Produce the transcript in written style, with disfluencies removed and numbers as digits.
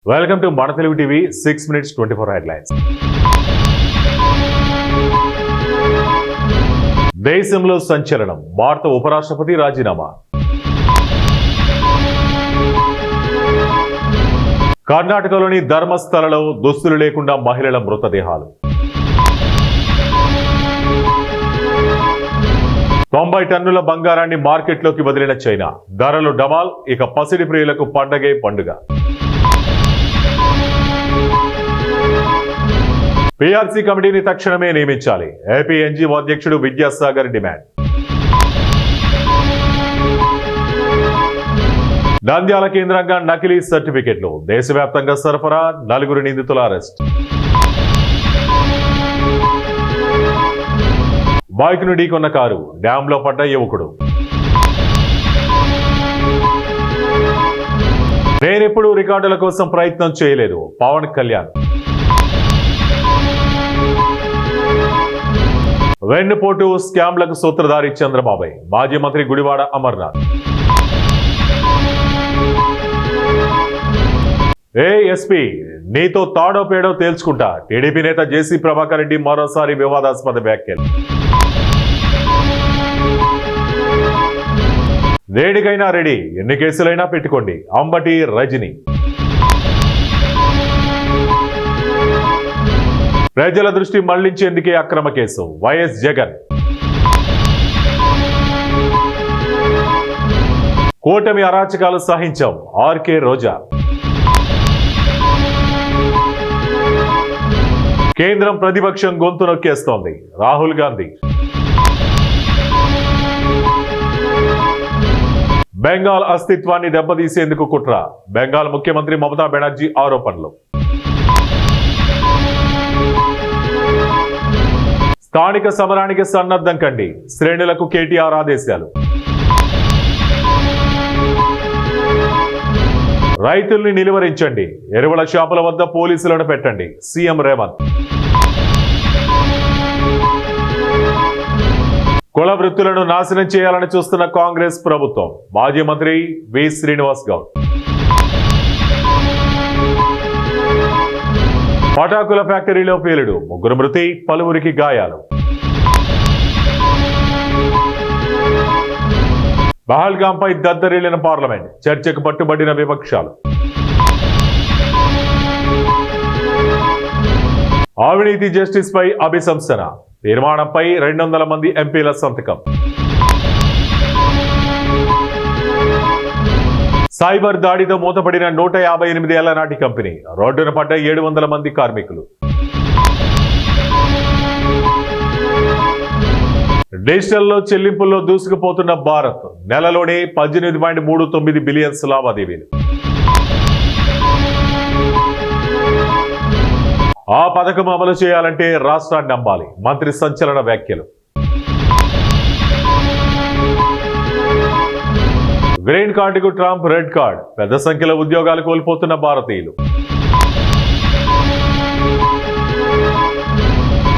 Welcome to మన Telugu TV 6 minutes 24 headlines. దేశంలో సంచలనం, భారత ఉపరాష్ట్రపతి రాజీనామా. కర్ణాటకలోని ధర్మస్థలలో దుస్తులు లేకుండా మహిళల మృతదేహాలు. 90 టన్నుల బంగారాన్ని మార్కెట్లోకి వదిలిన చైనా, ధరలు డమాల్. ఇక పసిడి ప్రియులకు పండగే పండుగ. పీఆర్సీ కమిటీని తక్షణమే నియమించాలి, ఏపీ ఎన్జీఓ అధ్యక్షుడు విద్యాసాగర్ డిమాండ్. నంద్యాల కేంద్రంగా నకిలీ సర్టిఫికెట్లు, దేశవ్యాప్తంగా సరఫరా, 4 నిందితుల అరెస్ట్. బైక్ను ఢీకొన్న కారు, డ్యాంలో పడ్డ యువకుడు. నేనెప్పుడు రికార్డుల కోసం ప్రయత్నం చేయలేదు, పవన్ కళ్యాణ్. వెన్నుపోటు స్కామ్లకు సూత్రధారి చంద్రబాబు, మాజీ మంత్రి గుడివాడ అమర్నాథ్. ఎస్పీ నీతో తాడో పేడో తేల్చుకుంటా, టీడీపీ నేత జేసీ ప్రభాకర్ రెడ్డి మరోసారి వివాదాస్పద వ్యాఖ్యలు. దేనికైనా రెడీ, ఎన్ని కేసులైనా పెట్టుకోండి, అంబటి రజని. ప్రజల దృష్టి మళ్లించేందుకే అక్రమ కేసు, వైఎస్ జగన్. కూటమి అరాచకాలు సహించాం, ఆర్కే రోజా. కేంద్రం ప్రతిపక్షం గొంతు నొక్కేస్తోంది, రాహుల్ గాంధీ. బెంగాల్ అస్తిత్వాన్ని దెబ్బతీసేందుకు కుట్ర, బెంగాల్ ముఖ్యమంత్రి మమతా బెనర్జీ ఆరోపణలు. స్థానిక సమరానికి సన్నద్ధం కండి, శ్రేణులకు కేటీఆర్ ఆదేశాలు. రైతుల్ని నిలువరించండి, ఎరువుల షాపుల వద్ద పోలీసులను పెట్టండి, సీఎం రేవంత్. కుల వృత్తులను నాశనం చేయాలని చూస్తున్న కాంగ్రెస్ ప్రభుత్వం, మాజీ మంత్రి వి శ్రీనివాస్ గౌడ్. పటాకుల ఫ్యాక్టరీలో పేలుడు, 3 మృతి, పలువురికి గాయాలు. పహల్గాంపై దద్దరిల్లిన పార్లమెంట్, చర్చకు పట్టుబడిన విపక్షాలు. అవినీతి జస్టిస్ పై అభిశంసన, తీర్మానంపై 200 మంది ఎంపీల సంతకం. సైబర్ దాడితో మూతపడిన 158 ఏళ్ల నాటి కంపెనీ, రోడ్డున పడ్డ 700 మంది కార్మికులు. డిజిటల్లో చెల్లింపుల్లో దూసుకుపోతున్న భారత్, నెలలోనే 18.39 బిలియన్స్ లావాదేవీలు. ఆ పథకం అమలు చేయాలంటే రాష్ట్రాన్ని నమ్మాలి, మంత్రి సంచలన వ్యాఖ్యలు. గ్రీన్ కార్డుకు ట్రంప్ రెడ్ కార్డ్, పెద్ద సంఖ్యలో ఉద్యోగాలు కోల్పోతున్న భారతీయులు.